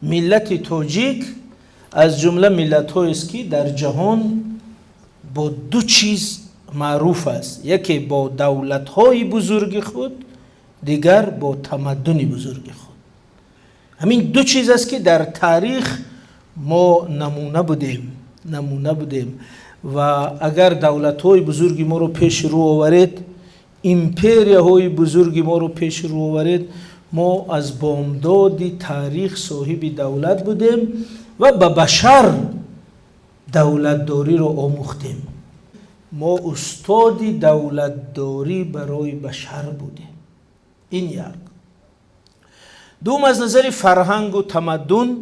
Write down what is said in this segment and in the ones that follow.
ملت تاجیک از جمله ملت‌هایی است که در جهان با دو چیز معروف است. یکی با دولت‌های بزرگ خود، دیگر با تمدن بزرگ خود. همین دو چیز است که در تاریخ ما نمونه بودیم و اگر دولت‌های بزرگ ما رو پیش رو آورید، ایمپریاهای بزرگ ما رو پیش رو آورید، ما از بامداد تاریخ صاحب دولت بودیم و به بشر دولتداری رو آموختیم. ما استاد دولتداری برای بشر بودیم. این یک. دوم، از نظر فرهنگ و تمدن،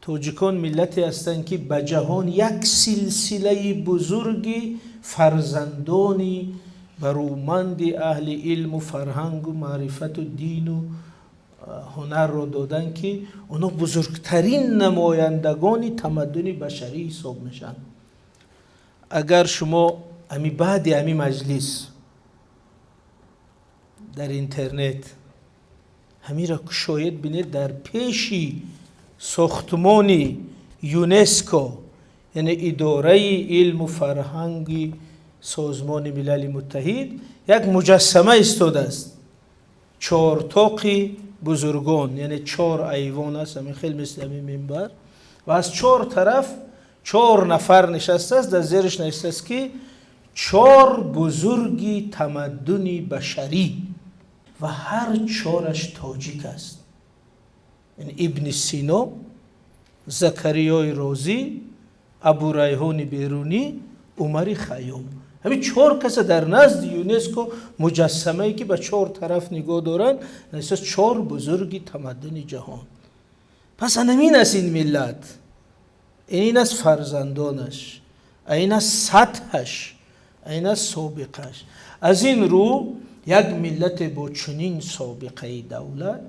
تاجیکان ملتی هستند که به جهان یک سلسله بزرگی فرزندانی برومند اهل علم و فرهنگ و معرفت و دین و هنر را دادن که اونا بزرگترین نمایندگان تمدن بشری حساب میشن. اگر شما بعد امی مجلس در اینترنت را شاید بینید، در پیشی ساختمان یونسکو، یعنی اداره علم و فرهنگ سازمان ملل متحد، یک مجسمه ایستاده است، 4 طاق بزرگان، یعنی 4 ایوان است، همین خیلی مثل همین منبر، و از 4 طرف 4 نفر نشسته است، در زیرش نشسته است که 4 بزرگی تمدن بشری و هر 4ش تاجیک است. یعنی ابن سینا، زکریای رازی، ابو ریحان بیرونی، عمر خیام. همین 4 کس در نزد یونسکو مجسمه ای که به 4 طرف نگاه دارن، نشسته 4 بزرگی تمدن جهان. پس همین است این ملت، این است فرزندانش، این است سطحش، این است سابقش. از این رو یک ملت با چنین سابقه دولت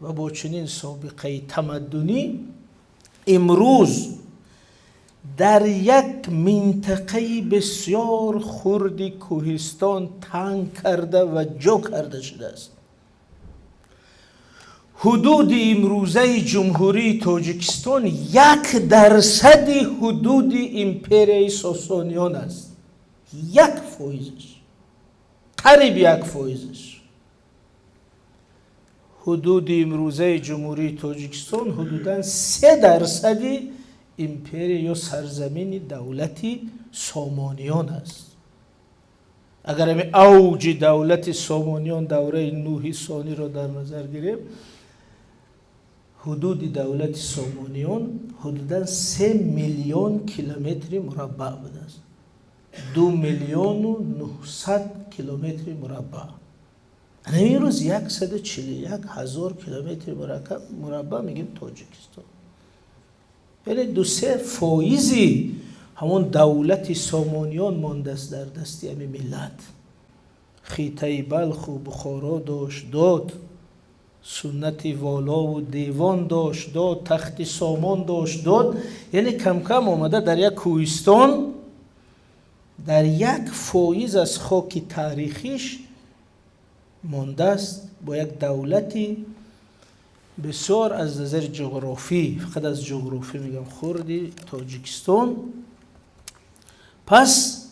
و با چنین سابقه تمدنی امروز در یک منطقه بسیار خرد کوهستان تنگ کرده و جا کرده شده است. حدود امروزه جمهوری تاجیکستان 1% حدود امپریای ساسانیان است. 1%، قریب 1%. حدود امروزه جمهوری تاجیکستان حدوداً 3% امپری یا سرزمین دولتی سامانیان است. اگر همین اوج دولت سامانیان دوره نوح ثانی را در نظر گیریم، حدود دولت سامانیان حدوداً 3 میلیون کیلومتر مربع بوده است. 2,900,000 کیلومتر مربع. همین روز 141,000 کیلومتر مربع میگیم تاجیکستان. یعنی 2-3% همون دولت سامانیان مانده است در دستی همین ملت. خیطه بلخ و بخارا داد، سنت والا و دیوان داد، تخت سامان داد. یعنی کم کم آمده در یک کوهستان، در 1% از خاک تاریخیش مانده است با یک دولتی بسیار از نظر جغرافی، فقط از جغرافی میگم، خردی تاجیکستان. پس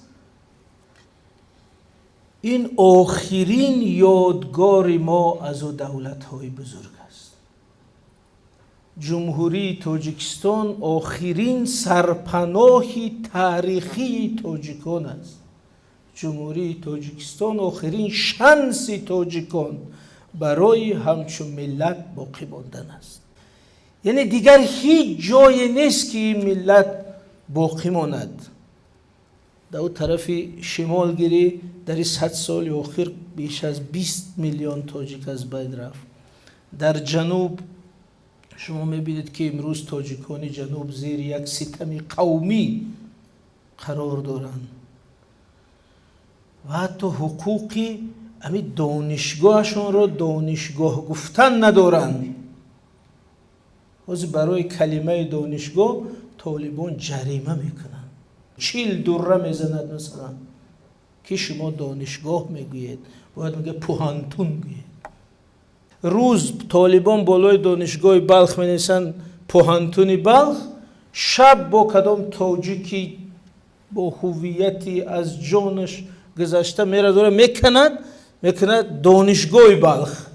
این آخرین یادگار ما از او دولت‌های بزرگ است. جمهوری تاجیکستان آخرین سرپناه تاریخی تاجیکان است. جمهوری تاجیکستان آخرین شانس تاجیکان برای همچون ملت باقی ماندن است. یعنی دیگر هیچ جای نیست که این ملت باقی ماند. در اون طرف شمال گیری در 100 سال آخر بیش از 20 میلیون تاجیک از بین رفت. در جنوب شما میبینید که امروز تاجیکان جنوب زیر یک ستم قومی قرار دارند و حتی حقوقی همین دانشگاهشون رو دانشگاه گفتن ندارن. برای کلمه دانشگاه طالبان جریمه میکنن، 40 دره میزند مثلا که شما دانشگاه میگوید، باید میگه پوهنتون گوید. روز طالبان بالای دانشگاه بلخ می‌نشستن، پوهنتون بلخ، شب با کدام تاجیکی با هویتی از جانش گذشته میره دوره میکند دانشگاه بلخ.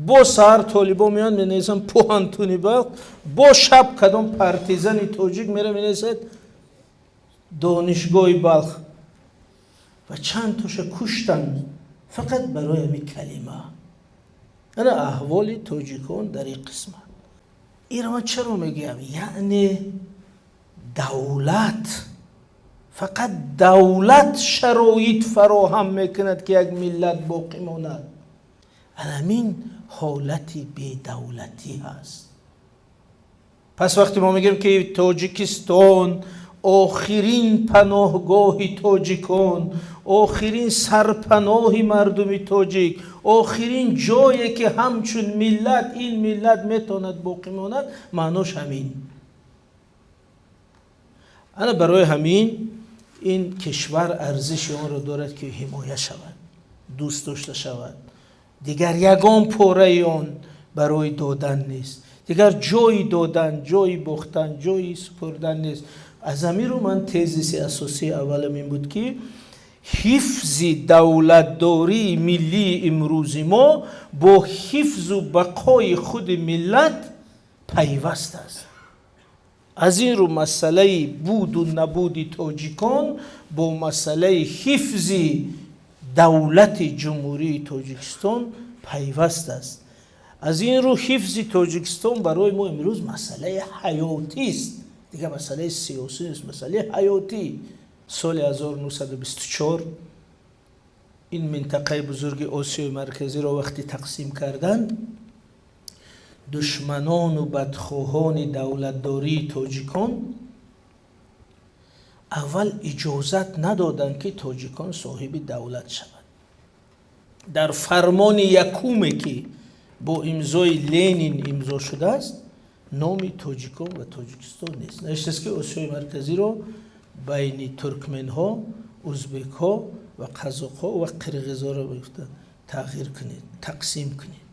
با سهر طالبان میان می‌نویسن پوهنتون بلخ، با شب کدام پارتیزان تاجیک میره می‌نویسد دانشگاه بلخ و چند تاش کشتن فقط برای همین کلمه. انا احوال تاجیکان در این قسمت. ایران چرا میگم؟ یعنی دولت، فقط دولت شرایط فراهم میکند که یک ملت باقی ماند. همین حالتی بی دولتی هست. پس وقتی ما میگیم که تاجیکستان آخرین پناهگاه تاجیکان، آخرین سرپناه مردم تاجیک، آخرین جایی که همچون ملت این ملت میتواند باقی ماند، معناش همین. انا برای همین این کشور ارزش آن را دارد که حمایت شود، دوست داشته شود. دیگر یگان پاره آن برای دادن نیست، دیگر جایی دادن، جایی باختن، جایی سپردن نیست. از همین رو من تزیس اساسی اولم این بود که حفظ دولتداری ملی امروز ما با حفظ و بقای خود ملت پیوست است. از این رو مسئله بود و نبود تاجیکان با مسئله حفظ دولت جمهوری تاجیکستان پیوست است. از این رو حفظ تاجیکستان برای ما امروز مسئله حیاتی است، دیگه مسئله سیاسی نیست، مسئله حیاتی. سال 1924 این منطقه بزرگ آسیای مرکزی را وقتی تقسیم کردند، دشمنان و بدخواهان دولتداری تاجیکان اول اجازت ندادند که تاجیکان صاحب دولت شود. در فرمان یکومی که با امضای لنین امضا شده است، نام تاجیکان و تاجیکستان نیست. نوشته است که آسیای مرکزی را بین ترکمن ها، ازبک ها و قزاق ها و قرقیز ها را تغییر کنید، تقسیم کنید.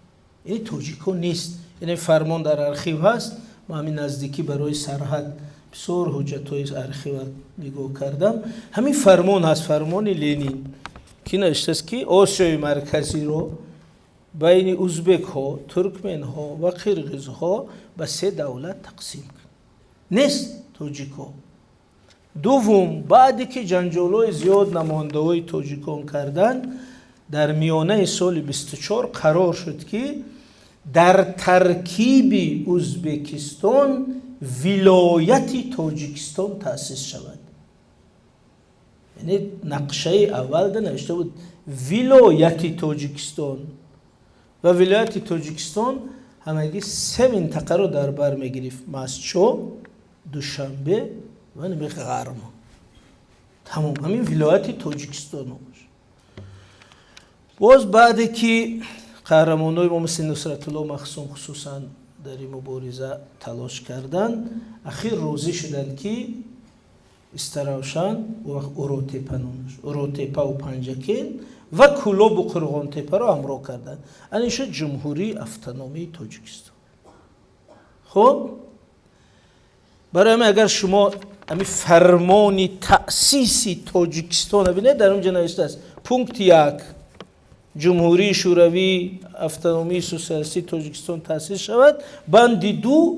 این تاجیکان نیست. این فرمان در ارخیو هست. ما همین نزدیکی برای سرحد بسیار حجت‌های ارخیو نگاه کردم. همین فرمان هست، فرمان لنین که نوشته است که آسیای مرکزی رو بین ازبک ها، ترکمن ها و قرقیز ها به 3 دولت تقسیم کن. نیست تاجیکان. دوم، بعدی که جنجال‌های زیاد نماینده‌های تاجیکان کردن، در میانه سال 24 قرار شد که در ترکیب ازبکستان ولایت تاجیکستان تأسیس شود. یعنی نقشه اول ده نوشته بود ولایت تاجیکستان و ولایت تاجیکستان همگی 3 منطقه رو در بر میگرفت: مسچو، دوشنبه و غرم. تمام همین ولایت تاجیکستان بود. باز بعد که قهرمانای ما مثل نصرت الله مخزوم خصوصا در این مبارزه تلاش کردند، اخیر راضی شدند که استراوشن و اوروتپا و پنجکین و کلوب و قرغان تپه را همراه کردند. این شد جمهوری اتونومی تاجیکستان. خب برای من اگر شما همین فرمان تأسیس تاجیکستان ببینید، در اونجا نوشته است پونکت 1 جمهوری شوروی اتونومی سوسیالیستی تاجیکستان تأسیس شود. بند 2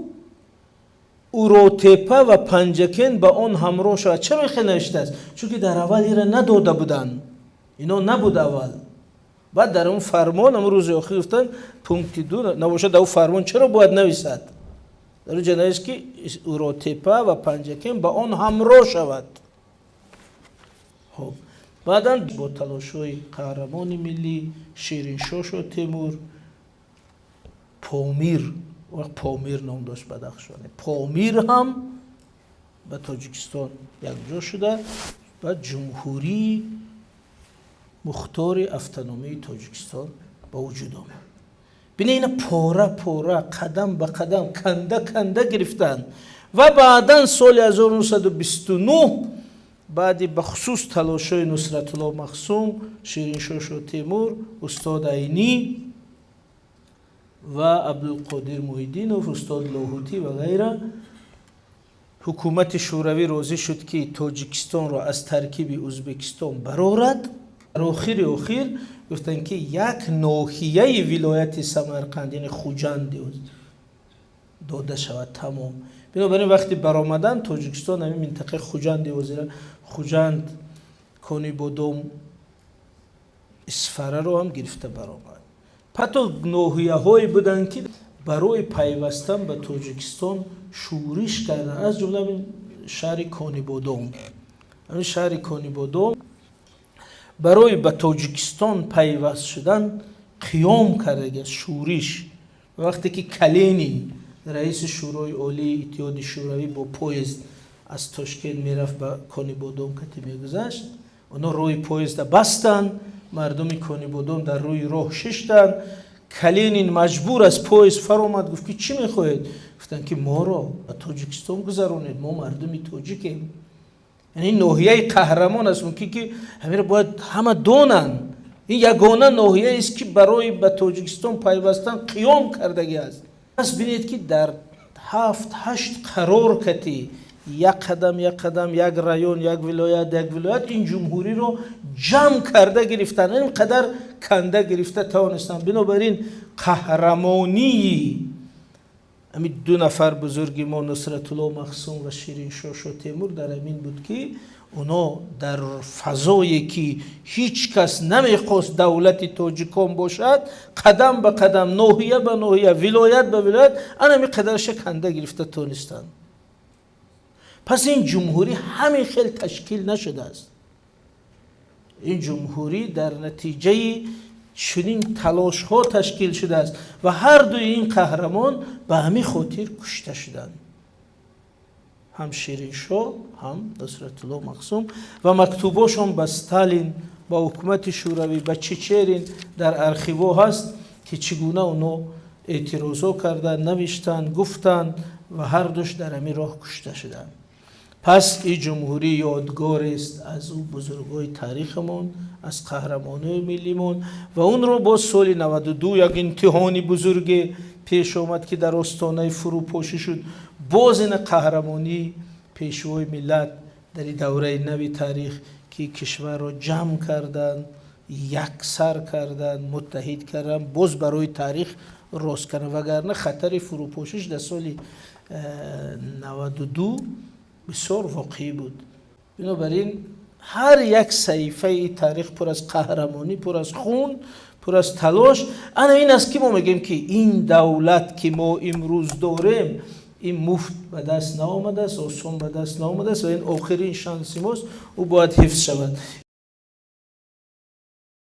اوروتپا و پنجکین به آن همراه شود. چه میخواه نوشته است؟ چون که در اول اینا نداده بودن، اینا نبود اول. بعد در اون فرمان امروز آخر گفتن پونکت 2 نباشه. در اون فرمان چرا باید نویسد؟ در اونجا نوشته که اوروتپا و پنجکین به آن همراه شود. خب بعداً با تلاش‌های قهرمان ملی شیرین شاه و تیمور، پامیر و پامیر نام داشت بدخشان، پامیر هم به تاجیکستان یکجا شده و جمهوری مختار اتونومی تاجیکستان به وجود آمد. ببینید اینا پاره پاره قدم به قدم کنده گرفتن و بعداً سال 1929 بعدی بخصوص تلاشای نصرت الله مخزوم، شیرین شاه و تیمور، استاد عینی و عبدالقادر محیدینوف، استاد لاهوتی و غیره. حکومت شوروی راضی شد که تاجیکستان را از ترکیب ازبکستان برآورد. در آخر گفتن که یک ناحیه ولایت سمرقند یعنی خوجند داده شود تمام. بنابراین وقتی برآمدن تاجیکستان همین منطقه خوجند وزیر خوجند، کانی بودم، اسفره رو هم گرفته برآمد. پس ناحیه های بودن که برای پیوستن به تاجیکستان شورش کردن، از جمله شهر کانی بودم. همین شهر کانی بودم برای به تاجیکستان پیوست شدن قیام کرده شورش. وقتی که کلینین رئیس شورای عالی اتحاد شوروی با پویزد از تاشکند میرفت به کانی بودم که میگذشت، اونا روی پویزد بستن، مردم کانی بودم در روی راه ششتن. کلینین مجبور از پویزد فرامد، گفت که چی میخواهید؟ گفتن که ما را به تاجیکستان گذرانید، ما مردم تاجیکیم. یعنی ناحیه قهرمان است که همه را باید همه دونن. این یگانه ناحیه است که برای به تاجیکستان پیوستن قیام کردگی است. پس بینید که در 7-8 قرار کتی یک قدم یک رایون یک ولایت این جمهوری رو جمع کرده گرفتن، اینقدر کنده گرفته توانستن. بنابراین قهرمانی همین دو نفر بزرگی ما نصرت الله مخزوم و شیرین شاه تیمور در همین بود که اونا در فضایی که هیچ کس نمیخواست دولت تاجیکان باشد، قدم به قدم، ناحیه به ناحیه، ولایت به ولایت، همین قدرش کنده گرفته تونستن. پس این جمهوری همین خیلی تشکیل نشده است. این جمهوری در نتیجه چنین تلاش ها تشکیل شده است و هر دوی این قهرمان به همین خاطر کشته شدند، هم شیرین شاه هم نصرت الله مخزوم. و مکتوباشون به استالین، با حکومت شوروی، به چچرین در ارخیوا هست که چگونه اونو اعتراضا کردن، نوشتن، گفتن و هر دوش در همین راه کشته شدند. پس این جمهوری یادگار است از او بزرگای تاریخمون، از قهرمانای ملیمون. و اون رو با سال 92 یک امتحانی بزرگ پیش آمد که در آستانه فروپاشی شد. باز این قهرمانی پیشوای ملت در دوره نوی تاریخ که کشور را جمع کردن، یکسر کردن، متحد کردن، باز برای تاریخ راست کردن، وگرنه خطر فروپاشیش در سال 92 بسیار واقعی بود. بنابراین هر یک صحیفه تاریخ پر از قهرمانی، پر از خون، پر از تلاش. انا این است که ما میگیم که این دولت که ما امروز داریم این مفت به دست نآمده است، آسان به دست نآمده است و این آخرین شانس ماست، او باید حفظ شود.